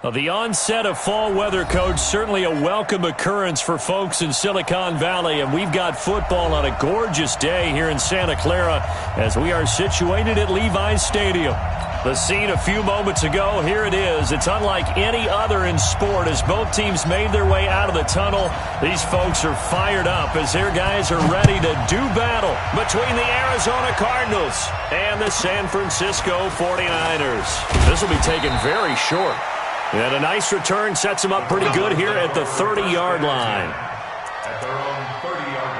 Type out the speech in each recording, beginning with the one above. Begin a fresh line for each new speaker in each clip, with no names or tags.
Well, the onset of fall weather, Coach, certainly a welcome occurrence for folks in Silicon Valley, and we've got football on a gorgeous day here in Santa Clara as we are situated at Levi's Stadium. The scene a few moments ago, here it is. It's unlike any other in sport as both teams made their way out of the tunnel. These folks are fired up as their guys are ready to do battle between the Arizona Cardinals and the San Francisco 49ers. This will be taken very short. And a nice return sets them up pretty good here at the 30-yard line.
At their own 30-yard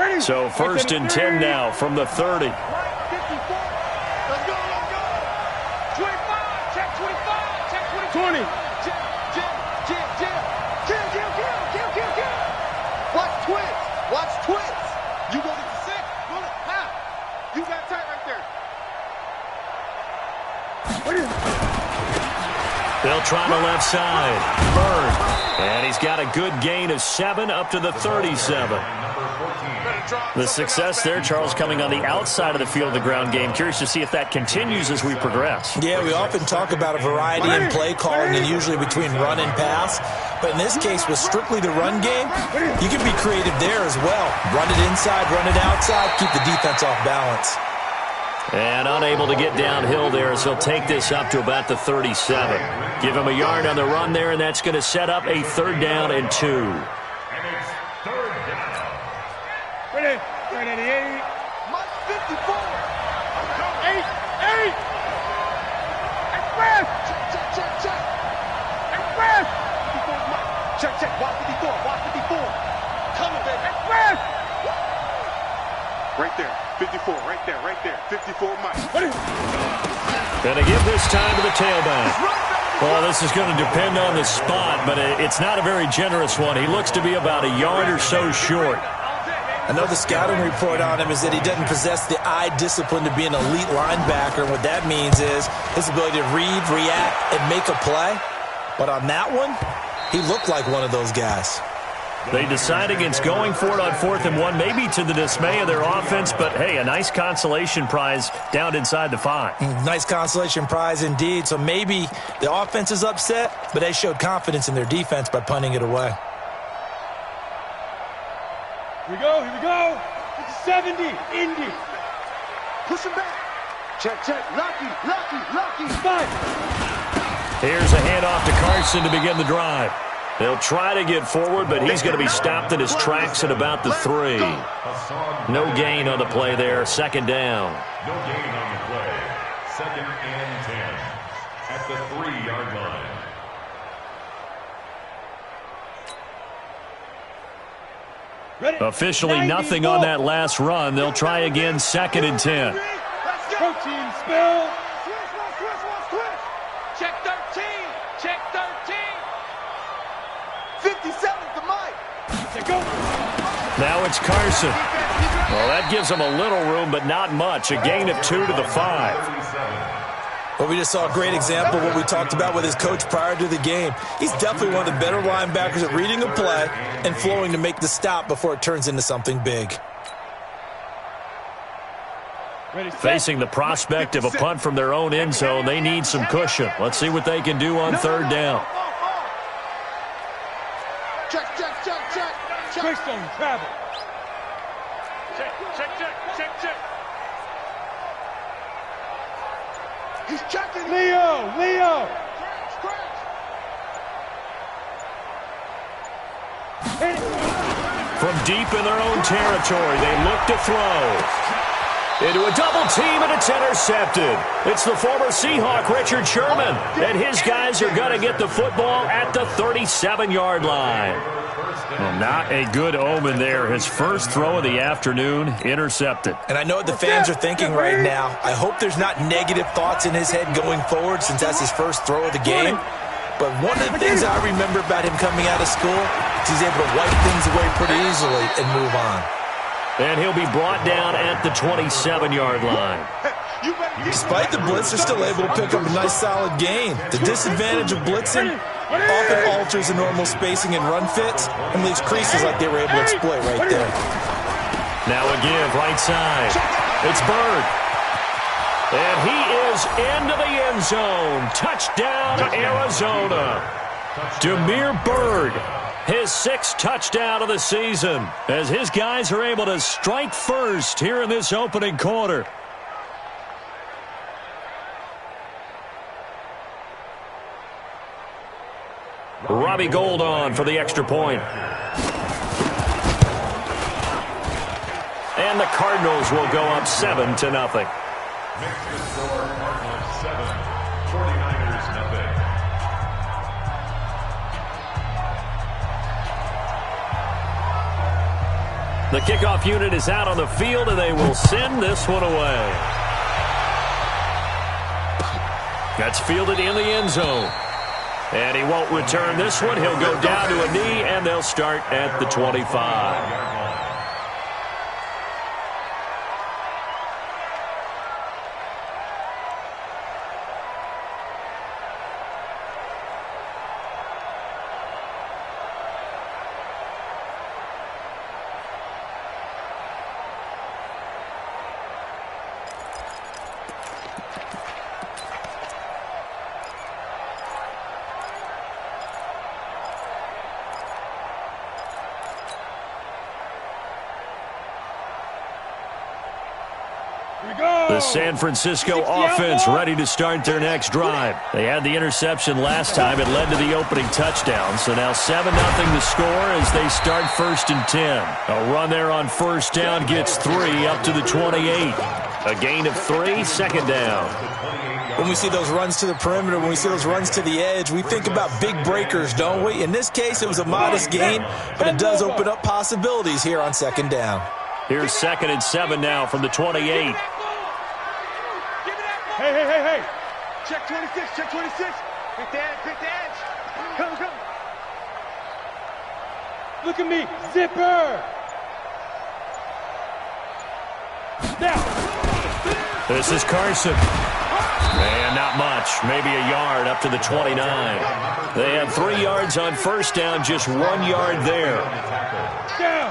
line.
So 1st and 10 now from the 30.
Let's go, let's go. 25, check 25, check 20. Kill. Watch twins. You go to the 6, bullet, half. You got tight right there.
They'll try the left side. Bird. And he's got a good gain of 7 up to the 37. The success there, Charles, coming on the outside of the field of the ground game. Curious to see if that continues as we progress.
Yeah, we often talk about a variety in play calling and usually between run and pass. But in this case, with strictly the run game, you can be creative there as well. Run it inside, run it outside, keep the defense off balance.
And unable to get downhill there as he'll take this up to about the 37. Give him a yard on the run there, and that's going to set up a 3rd down and 2.
And it's 3rd down.
Ready, 88. Mike 54. 8. Express. Check. Express. Check. Watch 54. Coming, baby. Express. Right there. 54, right there. 54, Mike.
Gonna give this time to the tailback. Well, this is going to depend on the spot, but it's not a very generous one. He looks to be about a yard or so short.
I know the scouting report on him is that he doesn't possess the eye discipline to be an elite linebacker. And what that means is his ability to read, react, and make a play. But on that one, he looked like one of those guys.
They decide against going for it on 4th and 1, maybe to the dismay of their offense, but hey, a nice consolation prize down inside the 5.
Nice consolation prize indeed. So maybe the offense is upset, but they showed confidence in their defense by punting it away.
Here we go. It's 70, Indy. Push him back. Check. Lucky. 5.
Here's a handoff to Carson to begin the drive. They'll try to get forward, but he's going to be stopped in his tracks at about the 3. No gain on the play there. 2nd down.
No gain on the play. 2nd and 10 at the 3-yard line.
Officially nothing on that last run. They'll try again 2nd and 10.
Protein spill. Switch. Check 13. 57 to Mike. Go.
Now it's Carson. Well, that gives him a little room, but not much. A gain of 2 to the 5.
Well, we just saw a great example of what we talked about with his coach prior to the game. He's definitely one of the better linebackers at reading a play and flowing to make the stop before it turns into something big.
Facing the prospect of a punt from their own end zone, they need some cushion. Let's see what they can do on 3rd down.
Check. Based on travel. Check. He's checking. Leo.
From deep in their own territory, they look to throw. Into a double team, and it's intercepted. It's the former Seahawk, Richard Sherman, and his guys are going to get the football at the 37-yard line. Well, not a good omen there. His first throw of the afternoon, intercepted.
And I know what the fans are thinking right now. I hope there's not negative thoughts in his head going forward since that's his first throw of the game. But one of the things I remember about him coming out of school is he's able to wipe things away pretty easily and move on.
And he'll be brought down at the 27-yard line.
Despite the blitz, they're still able to pick up a nice solid gain. The disadvantage of blitzing often alters the normal spacing and run fits and leaves creases like they were able to exploit right there.
Now a give, right side. It's Bird. And he is into the end zone. Touchdown, Arizona. Damiere Byrd, his 6th touchdown of the season, as his guys are able to strike first here in this opening quarter. Robbie Gould on for the extra point. And the Cardinals will go up 7-0.
Makes the score Cardinals 7, 49ers nothing.
The kickoff unit is out on the field, and they will send this one away. That's fielded in the end zone. And he won't return this one. He'll go down to a knee, and they'll start at the 25. The San Francisco offense ready to start their next drive. They had the interception last time. It led to the opening touchdown. So now 7-0 the score as they start 1st and 10. A run there on 1st down gets 3 up to the 28. A gain of 3, 2nd down.
When we see those runs to the perimeter, when we see those runs to the edge, we think about big breakers, don't we? In this case, it was a modest gain, but it does open up possibilities here on 2nd down.
Here's 2nd and 7 now from the 28.
Hey. Check 26, check 26. Pick the edge. Come. Look at me, zipper.
Now. This is Carson. And not much, maybe a yard up to the 29. They had 3 yards on 1st down, just 1 yard there.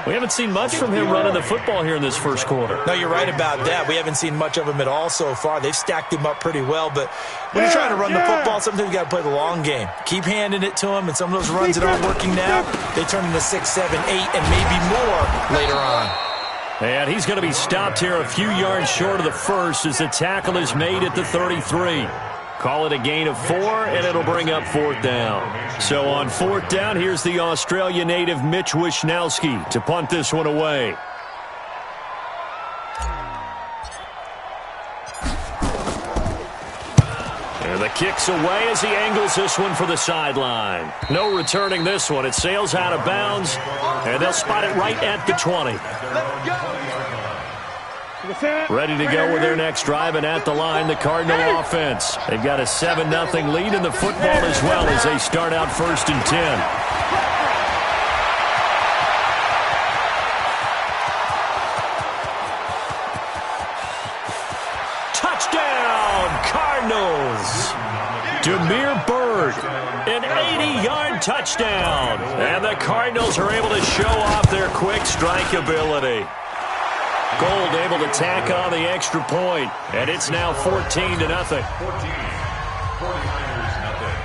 We haven't seen much from him running the football here in this 1st quarter.
No, you're right about that. We haven't seen much of him at all so far. They've stacked him up pretty well, but when you're trying to run the football, sometimes you got to play the long game. Keep handing it to him, and some of those runs that aren't working now, they turn into 6, 7, 8, and maybe more later on.
And he's going to be stopped here a few yards short of the 1st as the tackle is made at the 33. Call it a gain of 4, and it'll bring up 4th down. So on 4th down, here's the Australia native Mitch Wishnowsky to punt this one away. And the kick's away as he angles this one for the sideline. No returning this one. It sails out of bounds, and they'll spot it right at the 20. Ready to go with their next drive, and at the line, the Cardinal offense. They've got a 7-0 lead in the football as well as they start out 1st and 10. Touchdown, Cardinals! Damiere Byrd, an 80-yard touchdown. And the Cardinals are able to show off their quick strike ability. Gould able to tack on the extra point, and it's now 14-0.
49ers nothing.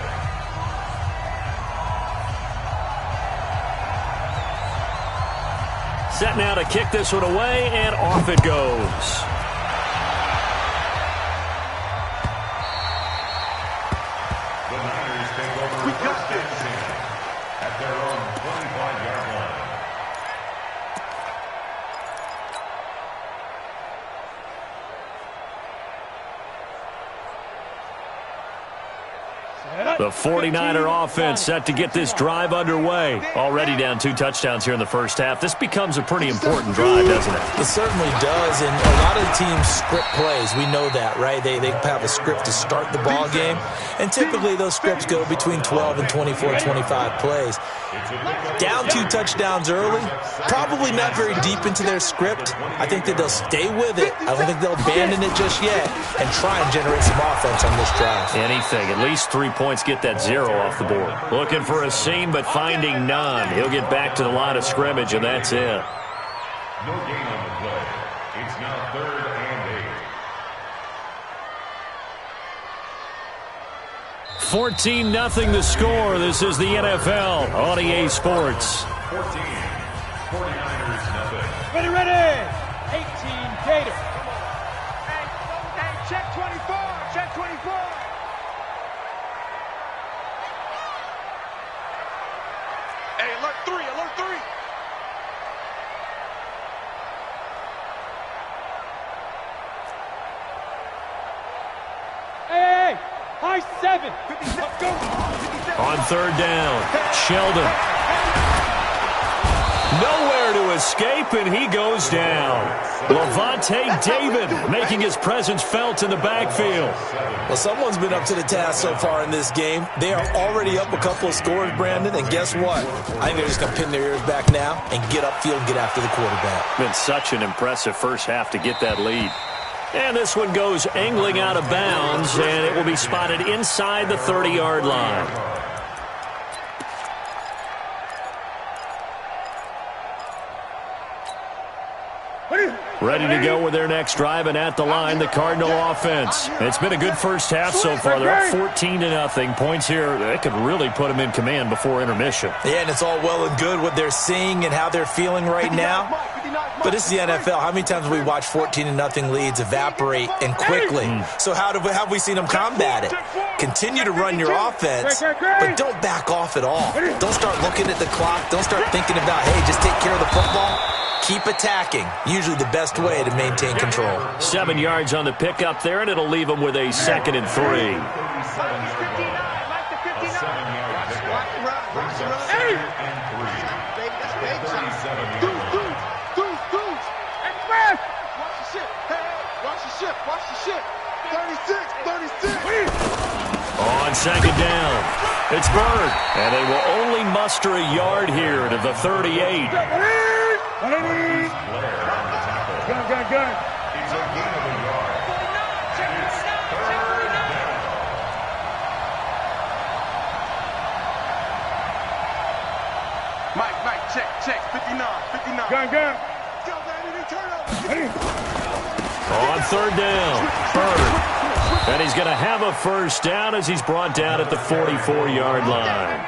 Set now to kick this one away, and off it goes.
The Niners take over 1st and 10 at their own 25-yard line.
The 49er offense set to get this drive underway. Already down 2 touchdowns here in the first half. This becomes a pretty important drive, doesn't it?
It certainly does, and a lot of teams script plays. We know that, right? They have a script to start the ball game, and typically those scripts go between 12 and 24, 25 plays. Down 2 touchdowns early, probably not very deep into their script. I think that they'll stay with it. I don't think they'll abandon it just yet and try and generate some offense on this drive.
Anything. At least 3 points, get that 0 off the board. Looking for a seam, but finding none. He'll get back to the line of scrimmage, and that's it.
No gain on the play. It's now 3rd and 8.
14-0 the score. This is the NFL on EA Sports.
14. 49ers nothing.
Ready. 18 Gators.
Hey, check 24. Check 24. Hey, alert 3. Alert 3.
Hey, high 7. Let's go.
On 3rd down, Sheldon. Nowhere to escape, and he goes down. Levante David making his presence felt in the backfield.
Well, someone's been up to the task so far in this game. They are already up a couple of scores, Brandon, and guess what? I think they're just going to pin their ears back now and get upfield and get after the quarterback.
Been such an impressive first half to get that lead. And this one goes angling out of bounds, and it will be spotted inside the 30-yard line. Ready to go with their next drive, and at the line, the Cardinal offense. It's been a good first half so far. They're up 14-0. Points here, they could really put them in command before intermission.
Yeah, and it's all well and good what they're seeing and how they're feeling right now. But this is the NFL. How many times have we watched 14-0 leads evaporate and quickly? So how have we seen them combat it? Continue to run your offense, but don't back off at all. Don't start looking at the clock. Don't start thinking about, hey, just take care of the football. Keep attacking. Usually the best way to maintain control.
7 yards on the pickup there, and it'll leave them with a 2nd and 3.
Watch the shit. 36.
On 2nd down, it's Bird, and they will only muster a yard here to the 38.
Good.
It's a gain of a yard. It's 3rd down.
Mike, check. 59.
Good.
Go, baby, turn
On 3rd down, Bird. And he's going to have a first down as he's brought down at the 44-yard line.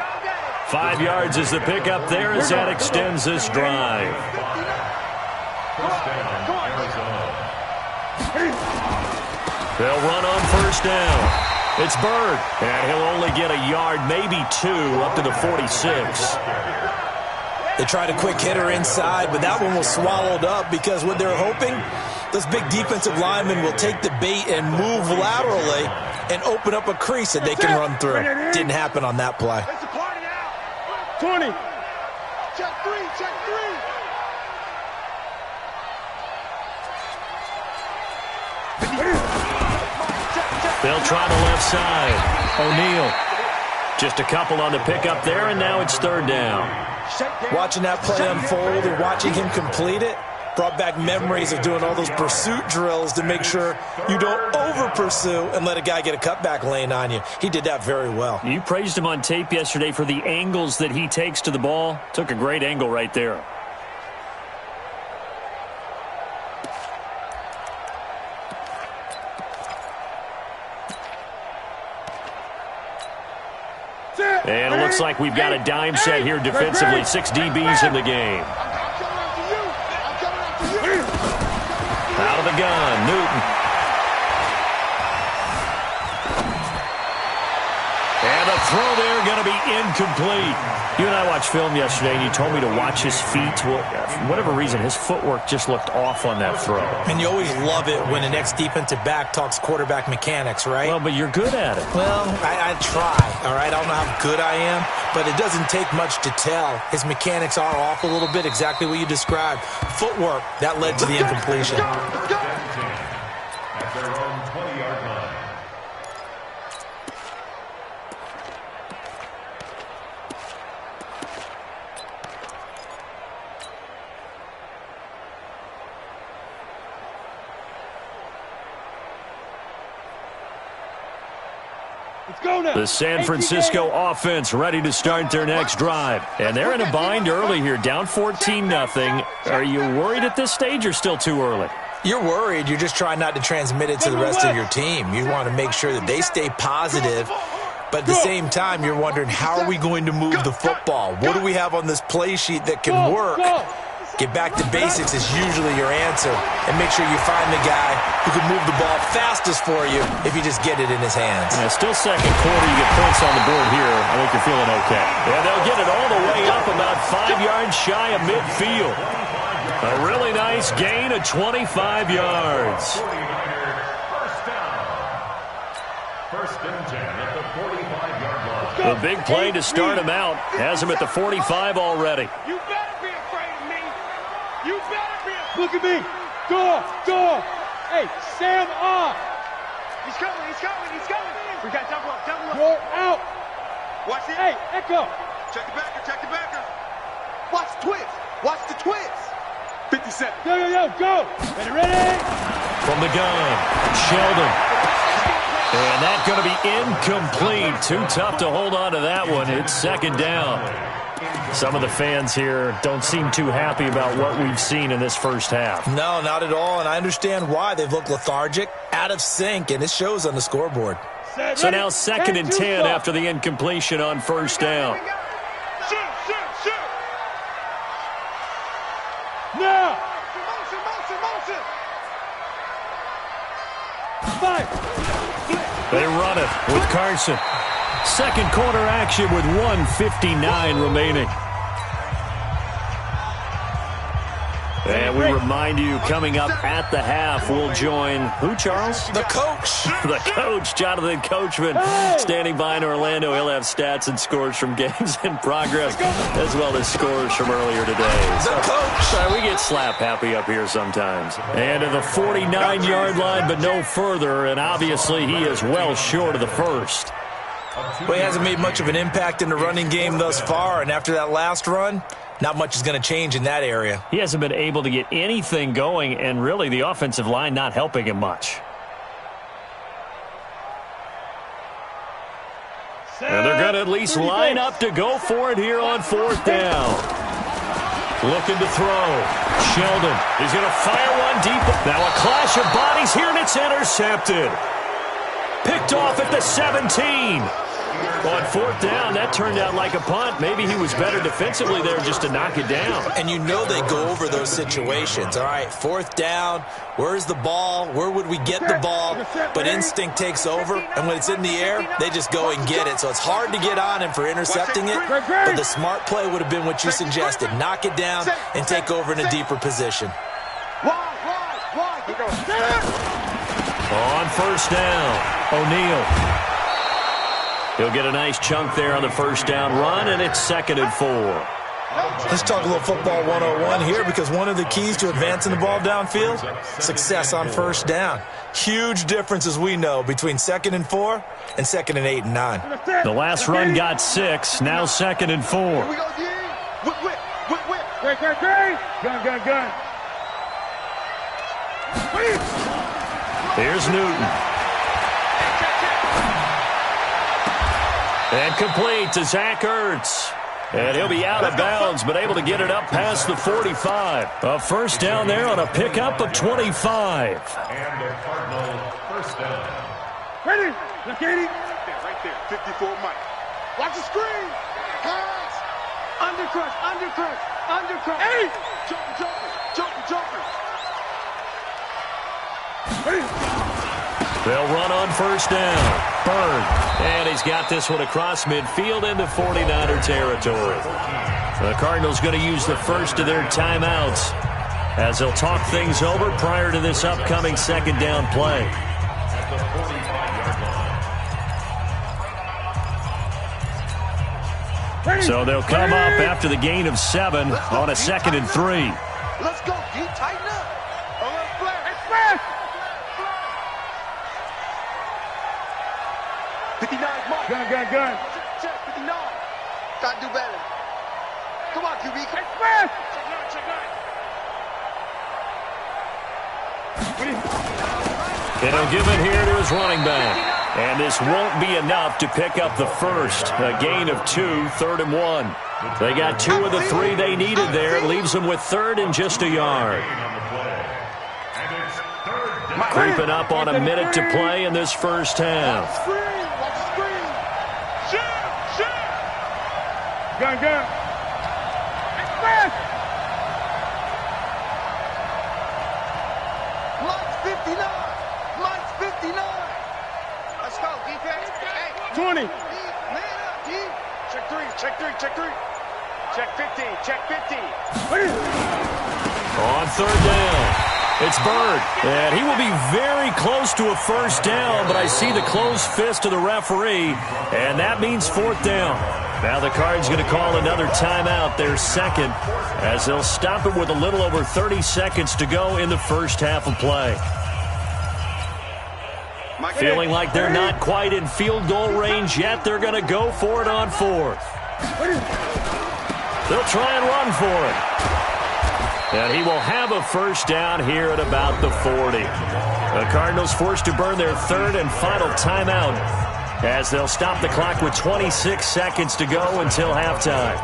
5 yards is the pickup there as that extends this drive.
First down, Arizona.
They'll run on 1st down. It's Bird, and he'll only get a yard, maybe 2, up to the 46.
They tried a quick hitter inside, but that one was swallowed up because what they're hoping, those big defensive linemen will take the bait and move laterally and open up a crease that they can run through. Didn't happen on that play.
20.
Check 3.
They'll try the left side. O'Neal. Just a couple on the pickup there, and now it's 3rd down.
Watching that play unfold and watching him complete it brought back memories of doing all those pursuit drills to make sure you don't over-pursue and let a guy get a cutback lane on you. He did that very well.
You praised him on tape yesterday for the angles that he takes to the ball. Took a great angle right there. And it looks like we've got a dime set here defensively. 6 DBs in the game. Out of the gun, Newton. And the throw there going to be incomplete. You and I watched film yesterday, and you told me to watch his feet. Well, for whatever reason, his footwork just looked off on that throw.
And you always love it when the next defensive back talks quarterback mechanics, right?
Well, but you're good at it.
Well, I try, all right? I don't know how good I am, but it doesn't take much to tell. His mechanics are off a little bit, exactly what you described. Footwork, that led to the incompletion.
At their own 20-yard line.
Let's go now.
The San Francisco offense ready to start their next drive. And they're in a bind early here, down 14-0. Are you worried at this stage or still too early?
You're worried. You're just trying not to transmit it to the rest of your team. You want to make sure that they stay positive, but at the same time, you're wondering, how are we going to move the football? What do we have on this play sheet that can work? Get back to basics is usually your answer, and make sure you find the guy who can move the ball fastest for you if you just get it in his hands.
Yeah, still second quarter. You get points on the board here. I think you're feeling okay. Yeah, they'll get it all the way up about 5 yards shy of midfield. A really nice gain of 25 yards.
First and 10 at the 45-yard line.
A big play to start him out. Has him at the 45 already.
You better be afraid of me. You better be afraid. Look at me. Door. Hey, Sam off.
He's coming. We got double up.
You're out.
Watch it.
Hey, Echo.
Check the backer. Watch the twist. 50 seconds.
Yo, go. Ready?
From the gun, Sheldon. And that's going to be incomplete. Too tough to hold on to that one. It's second down. Some of the fans here don't seem too happy about what we've seen in this first half.
No, not at all, and I understand why. They've looked lethargic, out of sync, and it shows on the scoreboard.
So now second and 10 after the incompletion on first down.
Shoot. Now. Motion. 5.
They run it with Carson. Second quarter action with 1:59 remaining. And we remind you, coming up at the half, we'll join who, Charles?
The coach.
The coach, Jonathan Coachman, standing by in Orlando. He'll have stats and scores from games in progress, as well as scores from earlier today.
The coach.
We get slap happy up here sometimes. And to the 49-yard line, but no further, and obviously he is well short of the first.
Well, he hasn't made much of an impact in the running game thus far, and after that last run, not much is going to change in that area.
He hasn't been able to get anything going, and really the offensive line not helping him much. And they're going to at least line up to go for it here on fourth down. Looking to throw. Sheldon is going to fire one deep. Now a clash of bodies here, and it's intercepted. Picked off at the 17. On fourth down, that turned out like a punt. Maybe he was better defensively there just to knock it down.
And you know they go over those situations. All right, fourth down, where's the ball? Where would we get the ball? But instinct takes over, and when it's in the air, they just go and get it. So it's hard to get on him for intercepting it, but the smart play would have been what you suggested. Knock it down and take over in a deeper position.
On first down, O'Neal. He'll get a nice chunk there on the first down run, and it's second and 4.
Let's talk a little football 101 here, because one of the keys to advancing the ball downfield, success on first down. Huge difference, as we know, between second and 4 and second and 8 and 9.
The last run got 6, now second and 4.
Here we go, Gage. Whip.
Great. Gun.
Here's Newton. And complete to Zach Ertz. And he'll be out of bounds, but able to get it up past the 45. A first down there on a pickup of 25.
And the Cardinal first down.
Ready? Look at it.
Right there. 54 Mike. Watch the screen. Pass. Undercrush.
Hey!
Jumper.
Ready?
They'll run on first down. Bird. And he's got this one across midfield into 49er territory. The Cardinals going to use the first of their timeouts as they'll talk things over prior to this upcoming second down play.
At the 45-yard line.
So they'll come up after the gain of 7 on a 2nd and 3.
Let's go, D. Tighten up.
Express!
59, Mark.
Gun.
Check, 59. Gotta do better. Come on, QB.
Express!
And he'll give it here to his running back. And this won't be enough to pick up the first. A gain of 2, 3rd and 1. They got 2 of the 3 they needed there. It leaves them with 3rd and just a yard. Creeping up on a minute to play in this first half.
Gun. Express!
Mike's 59. Mike's 59. Let's go, defense. Hey.
20.
Man up, D. Check 3. Check 15. Check 15.
On 3rd down, it's Bird. And he will be very close to a first down, but I see the closed fist of the referee, and that means 4th down. Now the Cards going to call another timeout, their second, as they'll stop it with a little over 30 seconds to go in the first half of play. Feeling like they're not quite in field goal range yet, they're going to go for it on 4th. They'll try and run for it. And he will have a first down here at about the 40. The Cardinals forced to burn their 3rd and final timeout as they'll stop the clock with 26 seconds to go until halftime.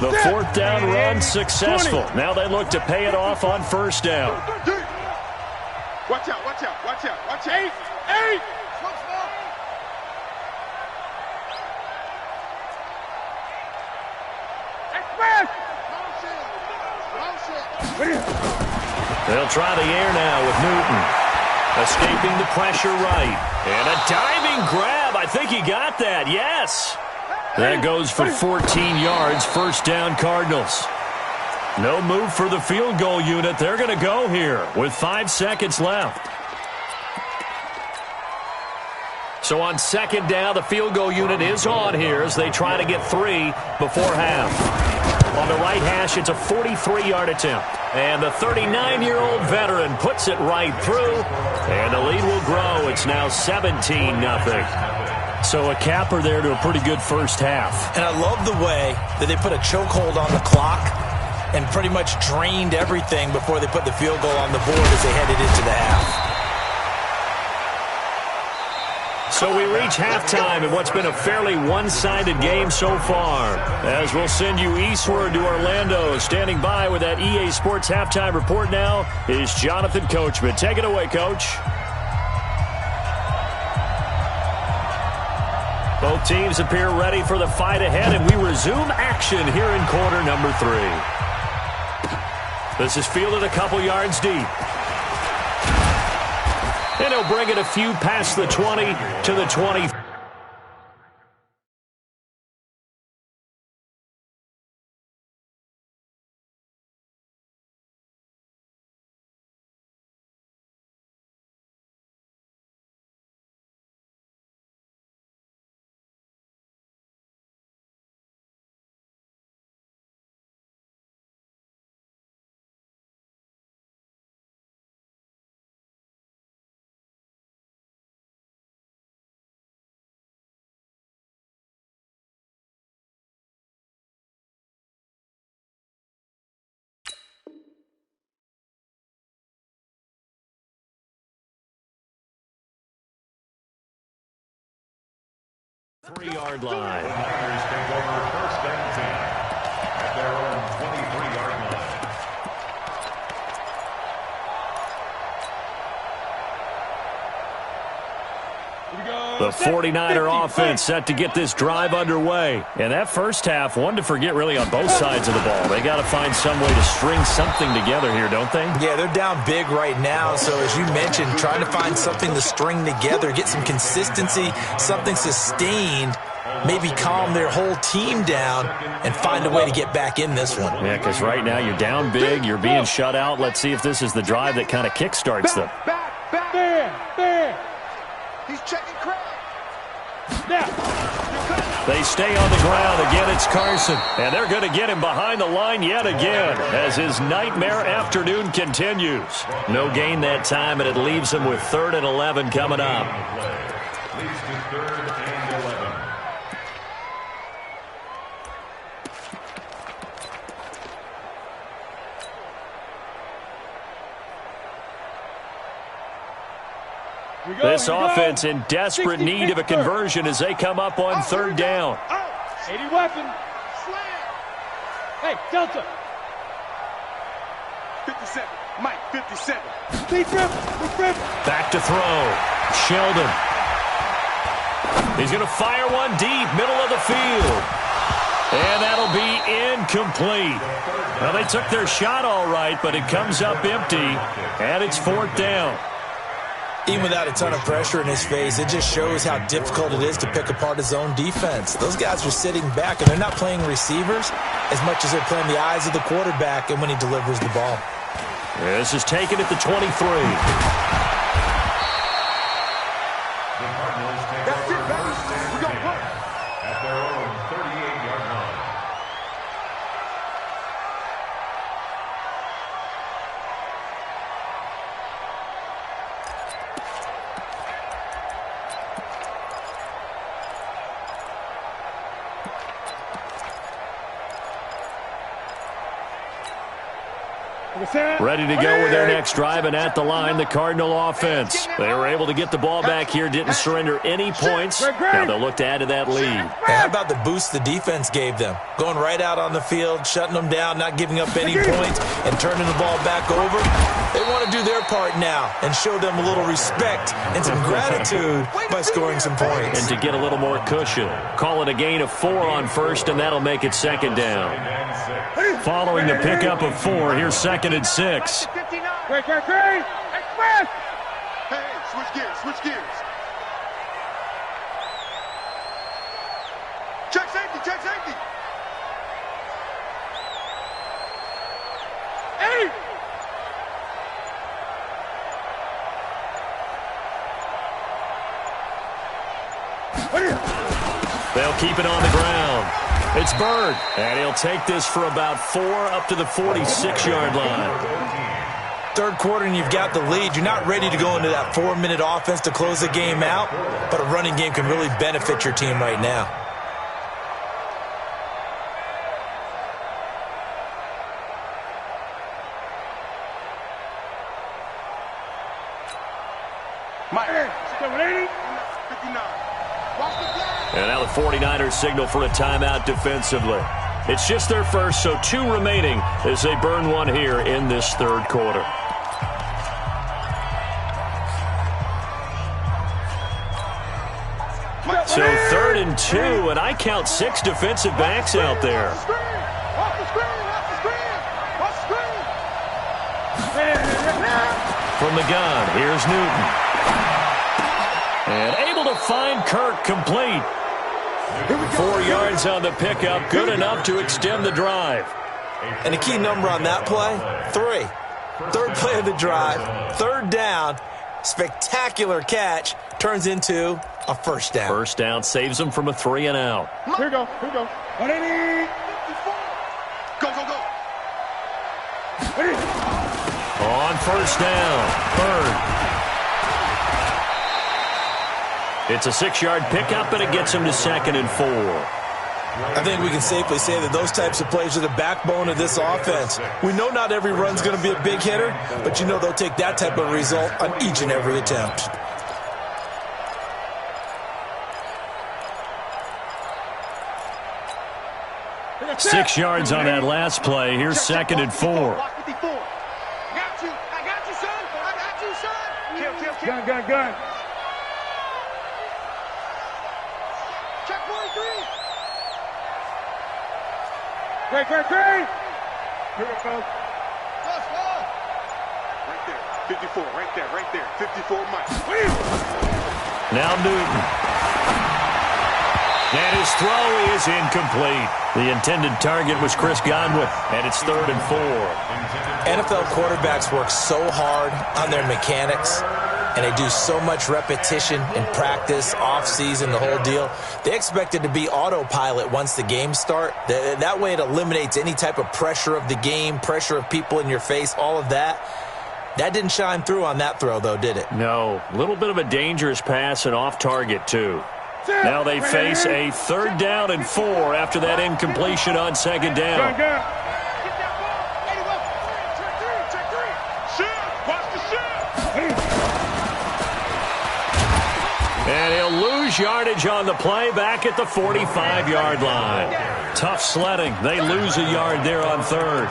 The 4th down run successful. Now they look to pay it off on first down.
Watch out. 8. Express!
They'll try the air now with Newton. Escaping the pressure right. And a diving grab. I think he got that. Yes. That goes for 14 yards. First down, Cardinals. No move for the field goal unit. They're going to go here with 5 seconds left. So on 2nd down, the field goal unit is on here as they try to get 3 before half. On the right hash, it's a 43-yard attempt. And the 39-year-old veteran puts it right through. And the lead will grow. It's now 17-0. So a capper there to a pretty good first half.
And I love the way that they put a chokehold on the clock and pretty much drained everything before they put the field goal on the board as they headed into the half.
So we reach halftime in what's been a fairly one-sided game so far. As we'll send you eastward to Orlando. Standing by with that EA Sports halftime report now is Jonathan Coachman. Take it away, Coach. Both teams appear ready for the fight ahead, and we resume action here in quarter number 3. This is fielded a couple yards deep. And he'll bring it a few past the 20 to the 20. Three-yard line.
The Niners take over 1st and 10 at their own 23-yard line.
The The 49er offense set to get this drive underway. And that first half, one to forget really on both sides of the ball. They got to find some way to string something together here, don't they?
Yeah, they're down big right now. So as you mentioned, trying to find something to string together, get some consistency, something sustained, maybe calm their whole team down and find a way to get back in this one.
Yeah, because right now you're down big, you're being shut out. Let's see if this is the drive that kind of kickstarts them.
Back. There.
He's checking crowd.
Now.
They stay on the ground. Again, it's Carson. And they're going to get him behind the line yet again as his nightmare afternoon continues. No gain that time, and it leaves him with 3rd and 11 coming up.
Leads to 3rd and 11.
This offense in desperate need of a conversion as they come up on 3rd down.
80 weapon. Hey, Delta. 57. Mike, 57. Deep rip.
Back to throw. Sheldon. He's going to fire one deep, middle of the field. And that'll be incomplete. Well, they took their shot all right, but it comes up empty, and it's 4th down.
Even without a ton of pressure in his face, it just shows how difficult it is to pick apart his own defense. Those guys are sitting back, and they're not playing receivers as much as they're playing the eyes of the quarterback and when he delivers the ball.
This is taken at the 23.
That's it, baby. We're going to work.
At their own 38-yard line.
Ready to go with their next drive, and at the line, the Cardinal offense. They were able to get the ball back here, didn't surrender any points. Now they'll look to add to that lead.
Hey, how about the boost the defense gave them? Going right out on the field, shutting them down, not giving up any points, and turning the ball back over. They want to do their part now and show them a little respect and some gratitude by scoring some points.
And to get a little more cushion. Call it a gain of 4 on 1st, and that'll make it 2nd down. Following the pickup of 4, here's 2nd and 6.
Great. Express.
Hey, switch gears. Check safety.
Hey.
They'll keep it on the ground. It's Bird, and he'll take this for about 4 up to the 46-yard line.
3rd quarter and you've got the lead. You're not ready to go into that 4-minute offense to close the game out, but a running game can really benefit your team right now.
Mike, 780.
59. Watch the flag.
And now the 49ers signal for a timeout defensively. It's just their first, so 2 remaining as they burn one here in this 3rd quarter. So 3rd and 2, and I count 6 defensive backs out there.
Off the screen.
From the gun, here's Newton. And able to find Kirk complete. 4 yards on the pickup, good enough to extend the drive.
And a key number on that play, 3. 3rd play of the drive, 3rd down, spectacular catch, turns into a 1st down.
1st down saves them from a 3 and out.
Here we go. 180.
Go.
On 1st down, Bird. It's a 6-yard pickup, and it gets him to 2nd and 4.
I think we can safely say that those types of plays are the backbone of this offense. We know not every run's going to be a big hitter, but you know they'll take that type of result on each and every attempt.
Six yards on that last play. Here's 2nd and 4.
I got you, son.
Gun.
Check 43.
Great. Here it goes.
Just one.
Right there. 54, right there. 54 Mike.
Now Newton. And his throw is incomplete. The intended target was Chris Godwin, and it's 3rd and 4.
NFL quarterbacks work so hard on their mechanics, and they do so much repetition in practice, off-season, the whole deal. They expect it to be autopilot once the games start. That way it eliminates any type of pressure of the game, pressure of people in your face, all of that. That didn't shine through on that throw, though, did it?
No. A little bit of a dangerous pass and off target, too. Now they face a 3rd down and 4 after that incompletion on 2nd down. And he'll lose yardage on the play back at the 45-yard line. Tough sledding. They lose a yard there on 3rd.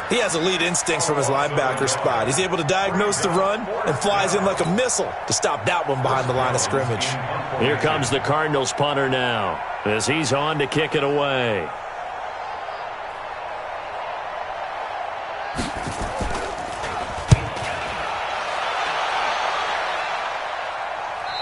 He has elite instincts from his linebacker spot. He's able to diagnose the run and flies in like a missile to stop that one behind the line of scrimmage.
Here comes the Cardinals punter now as he's on to kick it away.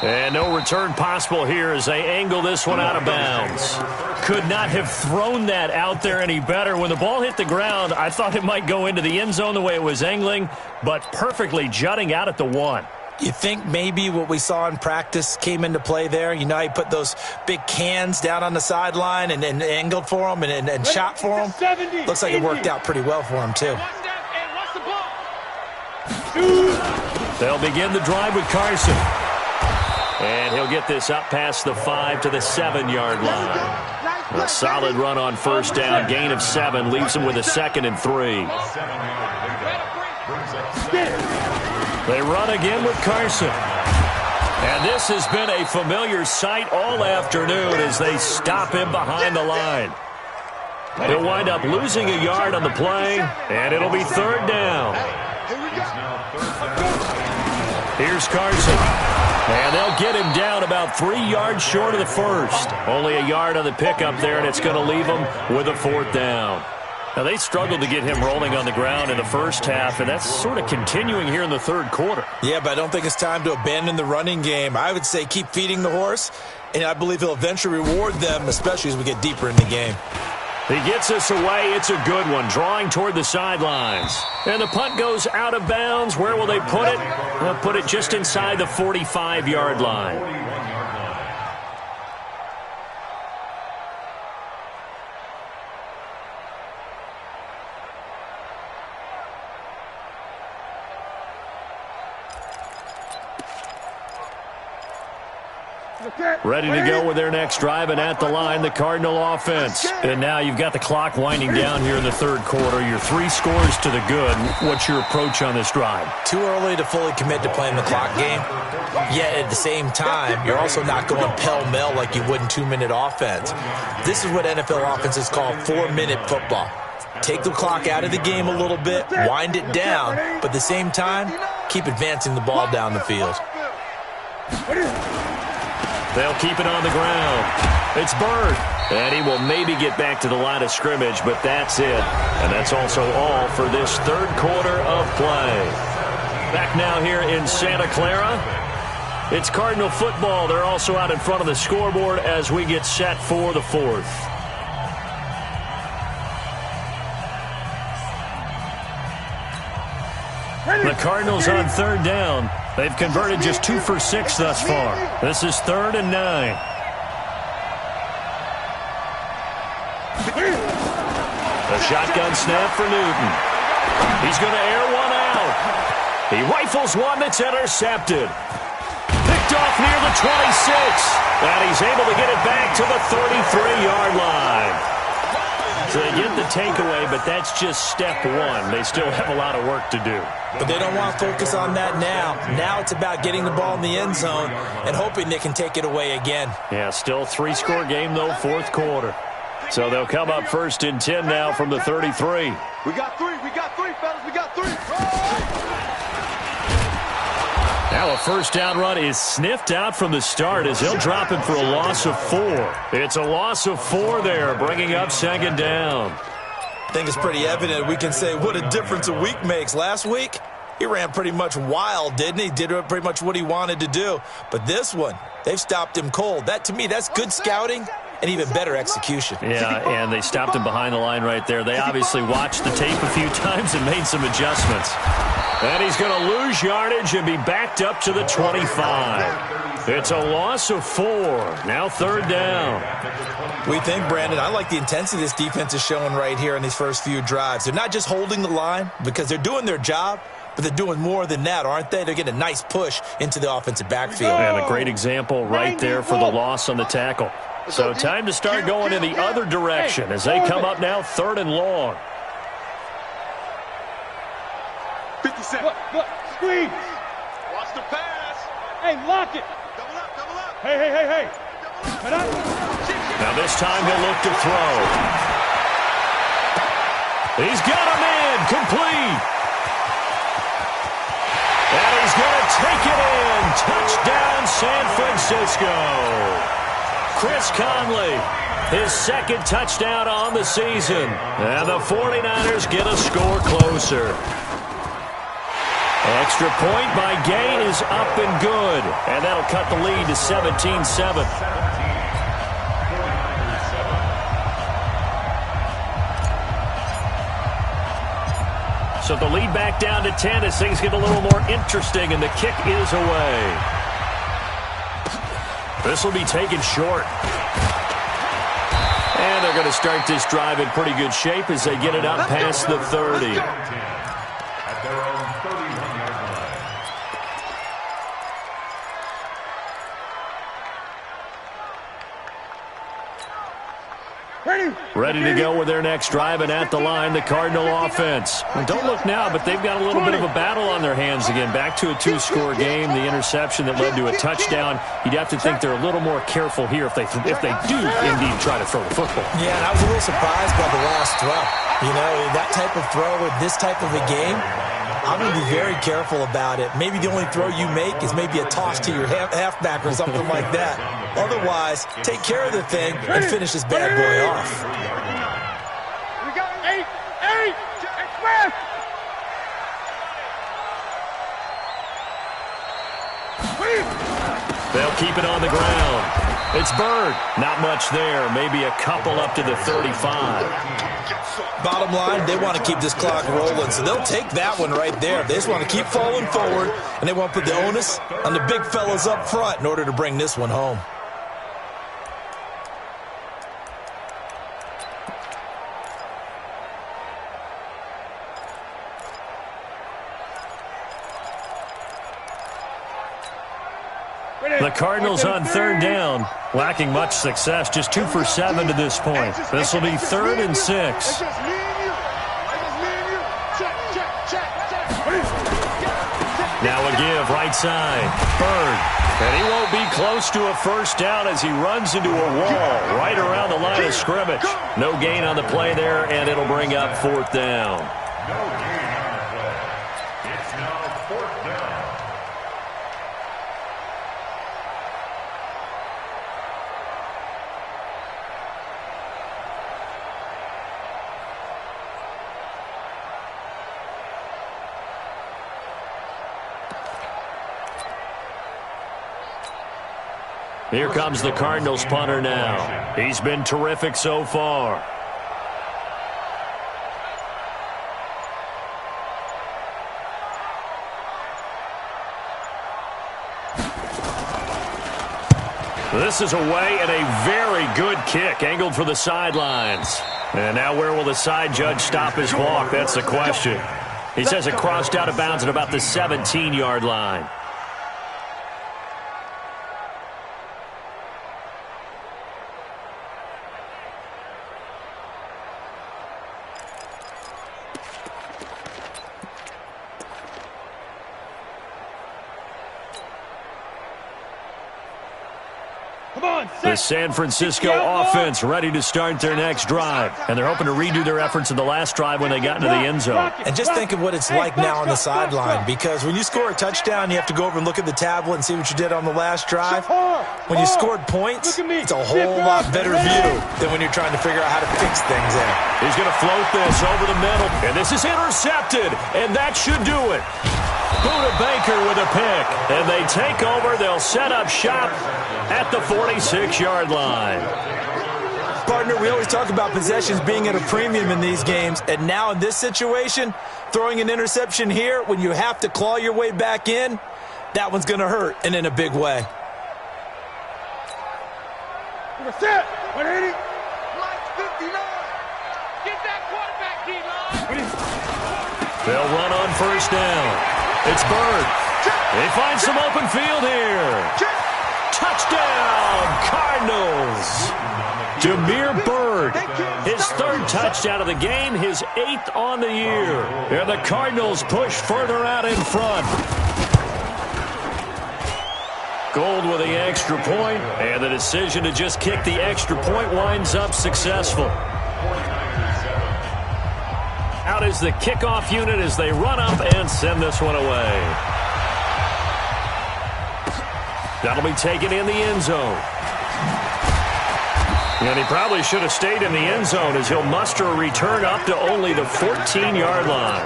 And no return possible here as they angle this one out of bounds. Could not have thrown that out there any better. When the ball hit the ground, I thought it might go into the end zone the way it was angling, but perfectly jutting out at the 1.
You think maybe what we saw in practice came into play there? You know, he put those big cans down on the sideline and angled for him and shot for him. Looks like it worked out pretty well for him, too.
They'll begin the drive with Carson. And he'll get this up past the 5 to the 7-yard line. A solid run on 1st down. Gain of 7 leaves him with a 2nd and 3. They run again with Carson. And this has been a familiar sight all afternoon as they stop him behind the line. He'll wind up losing a yard on the play, and it'll be 3rd down. Here's Carson. And they'll get him down about 3 yards short of the 1st. Only a yard on the pickup there, and it's going to leave him with a 4th down. Now, they struggled to get him rolling on the ground in the first half, and that's sort of continuing here in the 3rd quarter.
Yeah, but I don't think it's time to abandon the running game. I would say keep feeding the horse, and I believe he'll eventually reward them, especially as we get deeper in the game.
He gets us away. It's a good one, drawing toward the sidelines. And the punt goes out of bounds. Where will they put it? They'll put it just inside the 45-yard line. Ready to go with their next drive, and at the line, the Cardinal offense. And now you've got the clock winding down here in the 3rd quarter. Your 3 scores to the good. What's your approach on this drive?
Too early to fully commit to playing the clock game. Yet at the same time, you're also not going pell-mell like you would in 2-minute offense. This is what NFL offenses call 4-minute football. Take the clock out of the game a little bit, wind it down, but at the same time, keep advancing the ball down the field.
They'll keep it on the ground. It's Bird. And he will maybe get back to the line of scrimmage, but that's it. And that's also all for this 3rd quarter of play. Back now here in Santa Clara. It's Cardinal football. They're also out in front of the scoreboard as we get set for the 4th. The Cardinals on 3rd down. They've converted just 2 for 6 thus far. This is 3rd and 9. A shotgun snap for Newton. He's going to air one out. He rifles one that's intercepted. Picked off near the 26. And he's able to get it back to the 33-yard line. So they get the takeaway, but that's just step 1. They still have a lot of work to do.
But they don't want to focus on that now. Now it's about getting the ball in the end zone and hoping they can take it away again.
Yeah, still 3-score game, though, 4th quarter. So they'll come up 1st and 10 now from the 33.
We got 3, fellas, we got 3.
Now a first down run is sniffed out from the start as he'll drop him for a loss of 4. It's a loss of 4 there, bringing up second down.
I think it's pretty evident. We can say what a difference a week makes. Last week, he ran pretty much wild, didn't he? Did pretty much what he wanted to do. But this one, they've stopped him cold. That, to me, that's good scouting and even better execution.
Yeah, and they stopped him behind the line right there. They obviously watched the tape a few times and made some adjustments. And he's going to lose yardage and be backed up to the 25. It's a loss of 4. Now third down.
We think, Brandon, I like the intensity this defense is showing right here in these first few drives. They're not just holding the line because they're doing their job, but they're doing more than that, aren't they? They're getting a nice push into the offensive backfield.
And a great example right there for the loss on the tackle. So time to start going in the other direction as they come up now third and long.
57. Look, screen.
Watch the pass.
Hey, lock it.
Double up, double up.
Hey.
Now this time he'll look to throw. He's got a man complete. And he's going to take it in. Touchdown, San Francisco. Chris Conley, his second touchdown on the season. And the 49ers get a score closer. Extra point by Gage is up and good. And that'll cut the lead to 17-7. So the lead back down to 10 as things get a little more interesting, and the kick is away. This will be taken short. And they're going to start this drive in pretty good shape as they get it up past the 30.
At their own 31-yard line.
Ready to go with their next drive, and at the line, the Cardinal offense. And don't look now, but they've got a little bit of a battle on their hands again. Back to a 2-score game, the interception that led to a touchdown. You'd have to think they're a little more careful here if they do indeed try to throw the football.
Yeah, and I was a little surprised by the last throw. You know, that type of throw with this type of a game, I'm going to be very careful about it. Maybe the only throw you make is maybe a toss to your halfback or something like that. Otherwise, take care of the thing and finish this bad boy off.
We got 8, express.
They'll keep it on the ground. It's Bird. Not much there. Maybe a couple up to the 35.
Bottom line, they want to keep this clock rolling, so they'll take that one right there. They just want to keep falling forward, and they want to put the onus on the big fellas up front in order to bring this one home.
The Cardinals on third down, lacking much success, just 2 for 7 to this point. This will be 3rd and 6. Now a give, right side. Bird. And he won't be close to a first down as he runs into a wall right around the line of scrimmage. No gain on the play there, and it'll bring up 4th down.
No gain on the play. It's now 4th down.
Here comes the Cardinals punter now. He's been terrific so far. This is away and a very good kick, angled for the sidelines. And now where will the side judge stop his walk? That's the question. He says it crossed out of bounds at about the 17-yard line. The San Francisco offense ready to start their next drive. And they're hoping to redo their efforts in the last drive when they got into the end zone.
And just think of what it's like now on the sideline, because when you score a touchdown, you have to go over and look at the tablet and see what you did on the last drive. When you scored points, it's a whole lot better view than when you're trying to figure out how to fix things there.
He's going to float this over the middle, and this is intercepted, and that should do it. Buda Baker with a pick, and they take over. They'll set up shop at the 46-yard line.
Partner, we always talk about possessions being at a premium in these games, and now in this situation, throwing an interception here when you have to claw your way back in, that one's going to hurt, and in a big way.
Set. 180.
Like 59.
Get that quarterback, D-line.
They'll run on first down. It's Bird. They find some open field here. Touchdown, Cardinals. Jameer Bird, his third touchdown of the game, his 8th on the year. And the Cardinals push further out in front. Gold with the extra point, and the decision to just kick the extra point winds up successful. Out is the kickoff unit as they run up and send this one away. That'll be taken in the end zone. And he probably should have stayed in the end zone as he'll muster a return up to only the 14-yard line.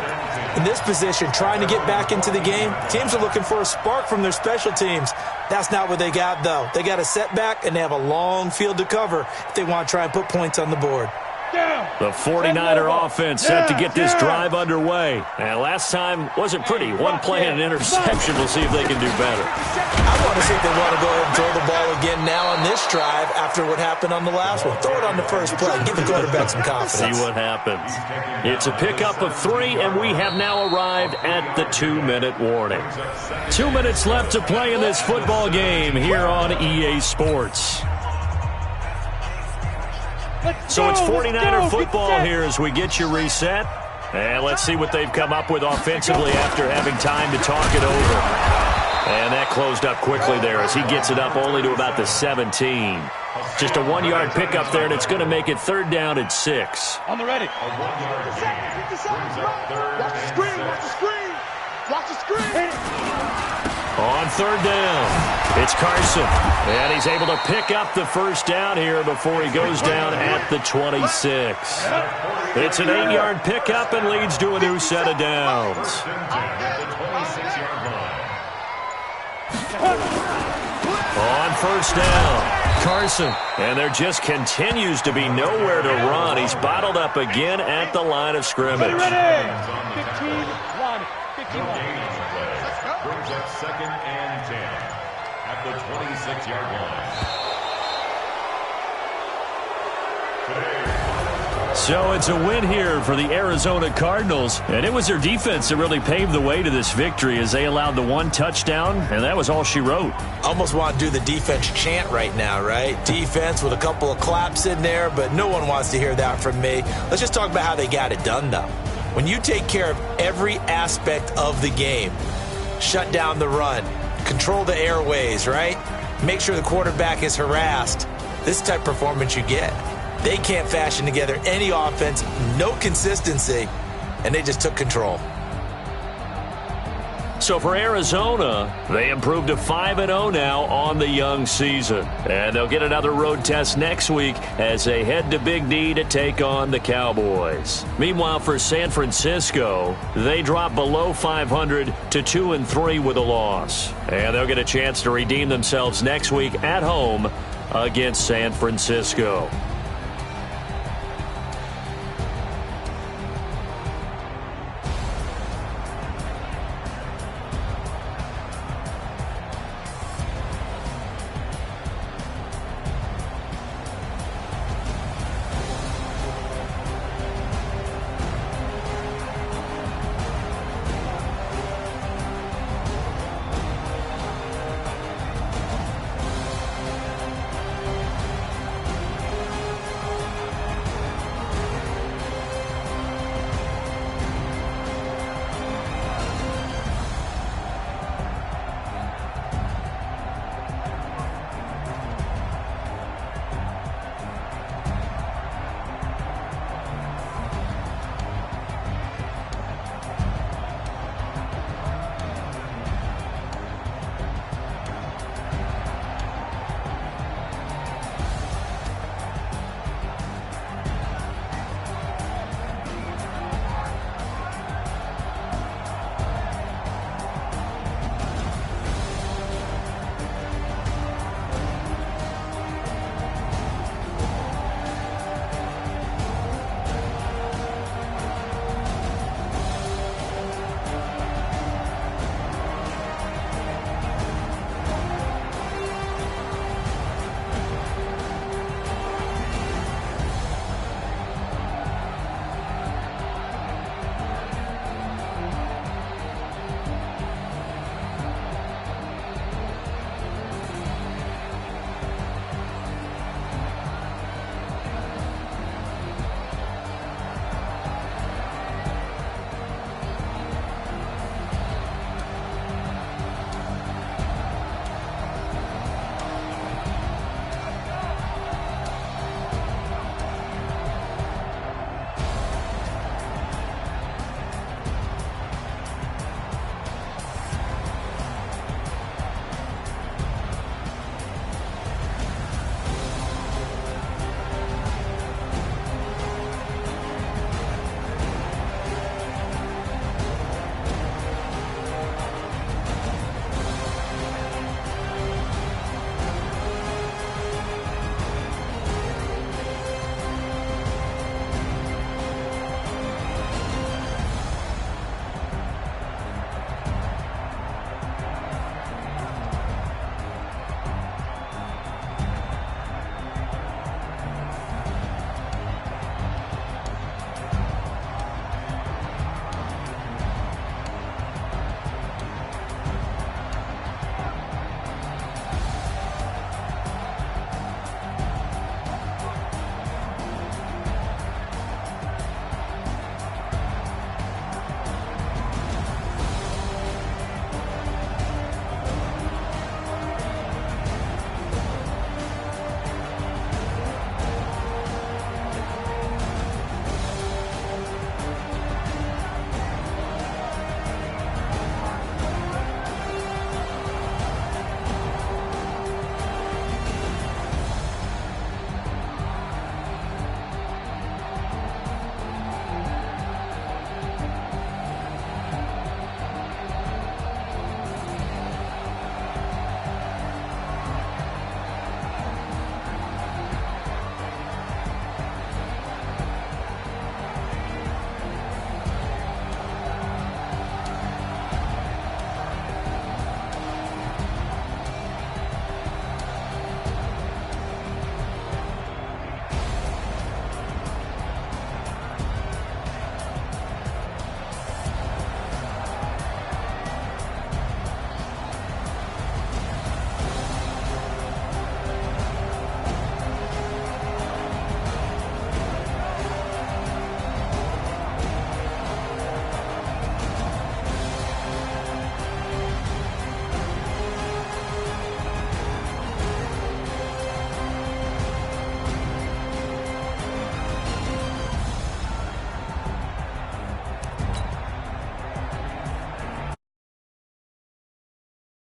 In this position, trying to get back into the game, teams are looking for a spark from their special teams. That's not what they got, though. They got a setback, and they have a long field to cover if they want to try and put points on the board.
The 49er offense set to get this drive underway. And last time wasn't pretty. One play and an interception. We'll see if they can do better.
I want to see if they want to go ahead and throw the ball again now on this drive after what happened on the last one. Throw it on the first play. Give the quarterback some confidence.
See what happens. It's a pickup of 3, and we have now arrived at the 2-minute warning. 2 minutes left to play in this football game here on EA Sports. So it's 49er football here as we get you reset. And let's see what they've come up with offensively after having time to talk it over. And that closed up quickly there as he gets it up only to about the 17. Just a 1-yard pickup there, and it's going to make it 3rd down and 6.
On the ready.
Watch the screen. Watch the screen. Watch the screen.
On 3rd down, it's Carson. And he's able to pick up the first down here before he goes down at the 26. It's an 8-yard pickup and leads to a new set of downs. On first down, Carson. And there just continues to be nowhere to run. He's bottled up again at the line of scrimmage.
15-1. 15-1.
Brings up 2nd and 10 at the 26-yard line.
So it's a win here for the Arizona Cardinals, and it was their defense that really paved the way to this victory as they allowed the 1 touchdown, and that was all she wrote.
Almost want to do the defense chant right now, right? Defense with a couple of claps in there, but no one wants to hear that from me. Let's just talk about how they got it done, though. When you take care of every aspect of the game, shut down the run, control the airways, right? Make sure the quarterback is harassed. This type of performance you get. They can't fashion together any offense, no consistency, and they just took control.
So for Arizona, they improved to 5-0 now on the young season. And they'll get another road test next week as they head to Big D to take on the Cowboys. Meanwhile, for San Francisco, they drop below 500 to 2-3 with a loss. And they'll get a chance to redeem themselves next week at home against San Francisco.